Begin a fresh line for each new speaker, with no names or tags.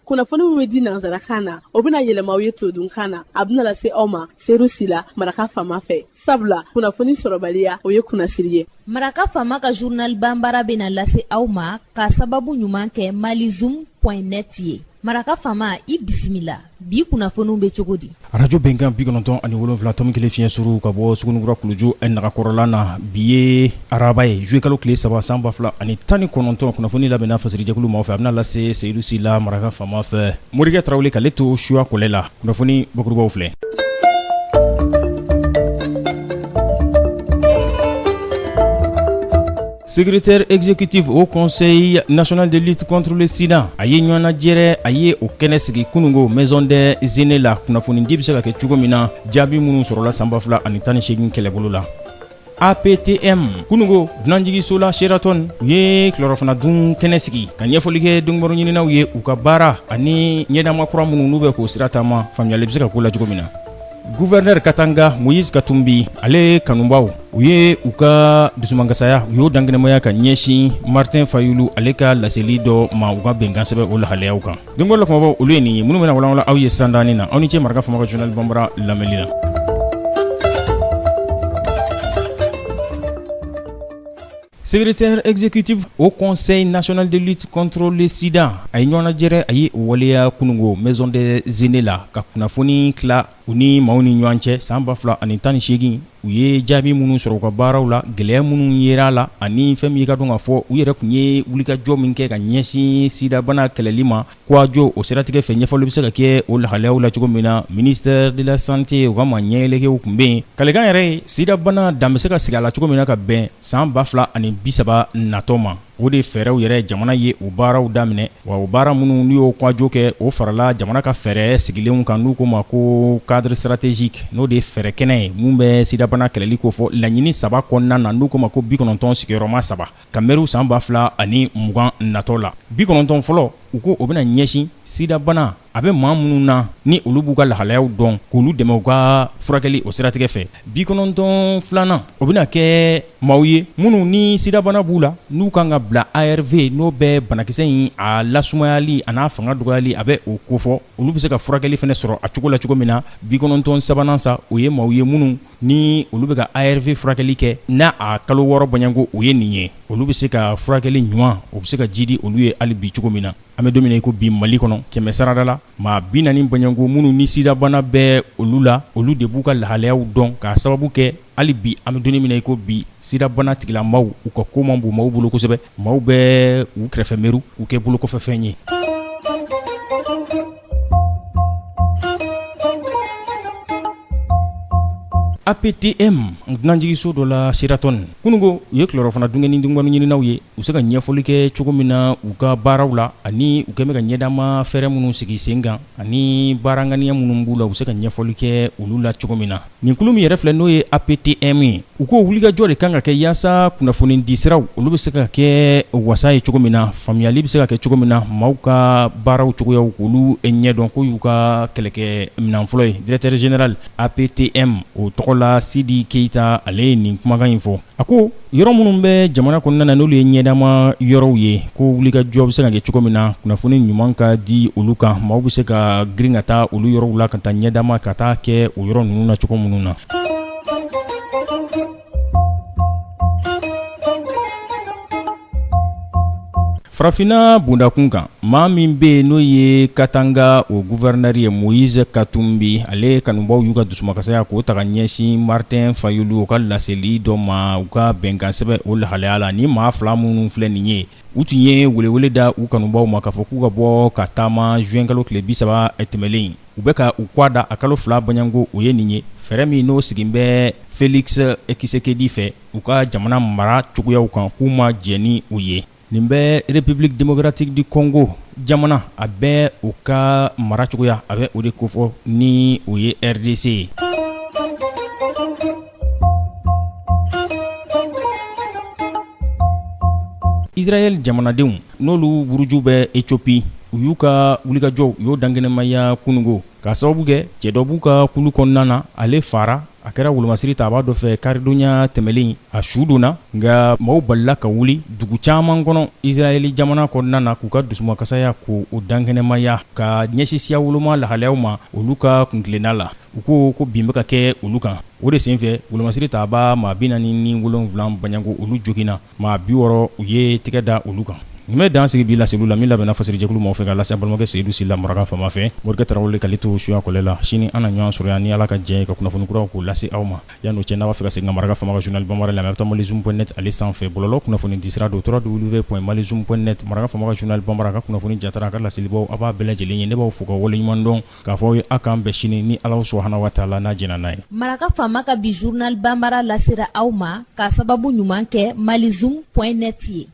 kunnafoni min bɛ di nanzarakan na o bɛna yɛlɛma aw ye todunkan na a bɛna lase aw ma seru sila maraka fama fɛ sabula kunnafoni sɔrɔbaliya o ye kunnasiri ye.
Maraka fama ka journal banbara bɛna lase aw ma ka sababu ɲuman kɛ malizoom.net ye. Maraka fama i bisimila bi kunnafoniw bɛ cogo di.
Radio Benkan 97.7 tɔmi kelen fiɲɛ suru ka bɔ Sugunukura Kuluju Nagakɔrɔla na bi ye araba ye juillet kalo tile 3 san 2019 kunnafoni labɛnna fasirijɛkulu ma fɛ a bɛna lase Seyidu Sila Maraka fama fɛ Morikɛ Tarawele k'ale to Suya Kɔlɛ la kunnafoni bakurubaw filɛ. Secrétaire exécutif au Conseil national de lutte contre le sida a ye ɲɔgɔnna jɛrɛ a ye o kɛnɛ sigi kunungo maison des aînés la kunnafonidi bɛ se ka kɛ cogo min na jaabi minnu sɔrɔla san 2018 kɛlɛbolo la. APTM kunungo dunanjigiso la Sheraton u ye kilɔrɔfana dun kɛnɛ sigi ka ɲɛfɔli kɛ dɔnnibagaw ɲininaw ye u ka baara ani ɲɛnama kura minnu n'u bɛ k'o sira taama faamuyali bɛ se ka k'o la cogo min na. Gouverneur Katanga Moïse Katumbi ale kanubaw u ye u ka dusumankasaya u y'o dangɛnɛmaya ka ɲɛsin Martin Fayulu ale ka laseli dɔ ma u ka bɛnkan sɛbɛn o lahalayaw kan. Dɔnnibagaw la kumabaw olu ye nin ye minnu bɛna walawala aw ye sandaani na aw ni cɛ Maraka fama ka journal banbara lamɛnli la. Secrétaire exécutif au Conseil national de lutte contre le sida a ye ɲɔgɔnna jɛrɛ a ye o waleya kunungo maison des aînés la ka kunnafoni tila u ni maaw ni ɲɔgɔn cɛ san 2018 u ye jaabi minnu sɔrɔ u ka baaraw la gɛlɛya minnu yera la ani fɛn min ye ka dɔn ka fɔ u yɛrɛ kun ye wulikajɔ min kɛ ka ɲɛsin sidabana kɛlɛli ma kuwajo o siratigɛ fɛ ɲɛfɔli bɛ se ka kɛ o lahalayaw la cogo min na ministère de la santé u ka ma ɲɛyɛlɛkɛw kun bɛ yen kalekan yɛrɛ ye sidabana dan bɛ se ka sigi a la cogo min na ka bɛn san 2030 natɔ ma o de fɛɛrɛw yɛrɛ jamana ye o baaraw daminɛ wa o baara minnu n'u y'o kwajo kɛ o farala jamana ka fɛɛrɛ sigilenw kan n'u ko ma ko cadre stratégique n'o de ye fɛɛrɛ kɛnɛ ye mun bɛ sidabana kɛlɛli ko fɔ laɲini 3 kɔnɔna na n'u ko ma ko 90 sigiyɔrɔma 3 ka mɛriw san 2020 natɔ la 90 fɔlɔ u ko o bɛna ɲɛsin sidabana a bɛ maa minnu na ni olu b'u ka lahalayaw dɔn k'olu dɛmɛ u ka furakɛli o siratigɛ fɛ 92 filanan o bɛna kɛ maaw ye minnu ni sidabana b'u la n'u kan ka bila ARV n'o bɛ banakisɛ in a lasumayali a n'a fanga dɔgɔyali a bɛ o kofɔ olu bɛ se ka furakɛli fɛnɛ sɔrɔ a cogo la cogo min na 93 sabanan sa o ye maaw ye minnu ni olu bɛ ka ARV furakɛli kɛ n'a a kalo 6 bɔɲanko o ye nin ye olu bɛ se ka furakɛli ɲuman o bɛ se ka jidi olu ye hali bi cogo min na an bɛ don min na i ko bi Mali kɔnɔ kɛmɛ sarada la maa 40 bɔɲanko minnu ni sidabana bɛ olu la olu de b'u ka lahalayaw dɔn k'a sababu kɛ hali bi an bɛ don min na i ko bi sidabana tigilamaw u ka ko man bon maaw bolo kosɛbɛ maaw bɛ u kɛrɛfɛ mɛru u kɛ bolo kɔfɛ fɛn ye. APTM dunanjigiso dɔ la Sheraton kunungo u ye kilɔrɔfana dungɛni dungɛni ɲininaw ye u se ka ɲɛfɔli kɛ cogo min na u ka baaraw la ani u kɛn bɛ ka ɲɛdama fɛɛrɛ minnu sigi sen kan ani baaraŋaniya minnu b'u la u se ka ɲɛfɔli kɛ olu la cogo min na nin kulu min yɛrɛ filɛ n'o ye APTM ye u ko wulikajɔ de kan ka kɛ yaasa kunnafoni di siraw olu bɛ se ka kɛ wasa ye cogo min na faamuyali bɛ se ka kɛ cogo min na maaw ka baaraw cogoyaw k'olu ɲɛdɔn ko y'u ka kɛlɛkɛ minan fɔlɔ ye directeur général APTM o tɔgɔ la Sidi Keita ale ye nin kumakan in fɔ a ko yɔrɔ minnu bɛ jamana kɔnɔna na n'olu ye ɲɛdama yɔrɔw ye ko wulikajɔ bɛ se ka kɛ cogo min na kunnafoni ɲuman ka di olu kan maaw bɛ se ka girin ka taa olu yɔrɔw la ka taa ɲɛdama ka taa kɛ o yɔrɔ ninnu na cogo minnu na. Farafina bundakun kan maa min bɛ yen n'o ye Katanga o gouverneur ye Moïse Katumbi ale kanubaw y'u ka dusumakasaya k'o ta ka ɲɛsin Martin Fayulu o ka laseli dɔ ma u ka bɛnkan sɛbɛn o lahalaya la ni maa 2 minnu filɛ nin ye u tun ye welewele da u kanubaw ma k'a fɔ k'u ka bɔ ka taama juin kalo tile 30 tɛmɛlen u bɛ ka u kɔ da a kalo 2 bɔɲanko o ye nin ye fɛɛrɛ min n'o sigin bɛ Félix Tshisekedi fɛ u ka jamana mara cogoyaw kan k'u ma jɛ ni u ye. Nin bɛ République démocratique du Congo jamana a bɛ u ka mara cogoya a bɛ o de kofɔ ni o ye RDC ye. Israël jamanadenw n'olu buruju bɛ Éthiopie u y'u ka wulikajɔw u y'o dangɛnɛmaya kunungo k'a sababu kɛ cɛ dɔ b'u ka kulu kɔnɔna na ale fara a kɛra wolomasiri ta a b'a dɔ fɛ karidonya tɛmɛlen a su donna nka maaw balila ka wuli dugu caman kɔnɔ Israɛli jamana kɔnɔna na k'u ka dusumakasaya ko o dankɛnɛmaya ka ɲɛsin siya woloma lahalayaw ma olu ka kuntilenna la u ko bin bɛ ka kɛ olu kan o de senfɛ wolomasiri ta b'a maa 47 baɲanko olu joginna maa 60 u ye tɛgɛ da olu kan nin bɛ dan sigi bi la Selu la min labɛnna fasirijɛkulu maaw fɛ ka lase balimakɛ Seyidu Sila Maraka fama fɛ Morikɛ Tarawele k'ale to suya kɔlɛ la sini an na ɲɔgɔn sɔrɔ yan ni Ala ka jɛn ye ka kunnafoni kuraw k'o lase aw ma yan'o cɛ n'a b'a fɛ ka segin ka Maraka fama ka journal Banbara lamɛn a bɛ taa malizoom.net ale sanfɛ bɔlɔlɔ kunnafoni disira do www.malizoom.net Maraka fama ka journal Banbara ka kunnafoni jatara a ka laselibaw a b'a bɛɛ lajɛlen ye ne b'aw fo ka waleɲuman dɔn k'a fɔ aw ye a k'an bɛn sini ni Ala subahanahu wa taala n'a jɛna n'a ye.
Maraka fama ka bi journal Banbara lasera aw ma k'a sababu ɲuman kɛ malizoom.net ye.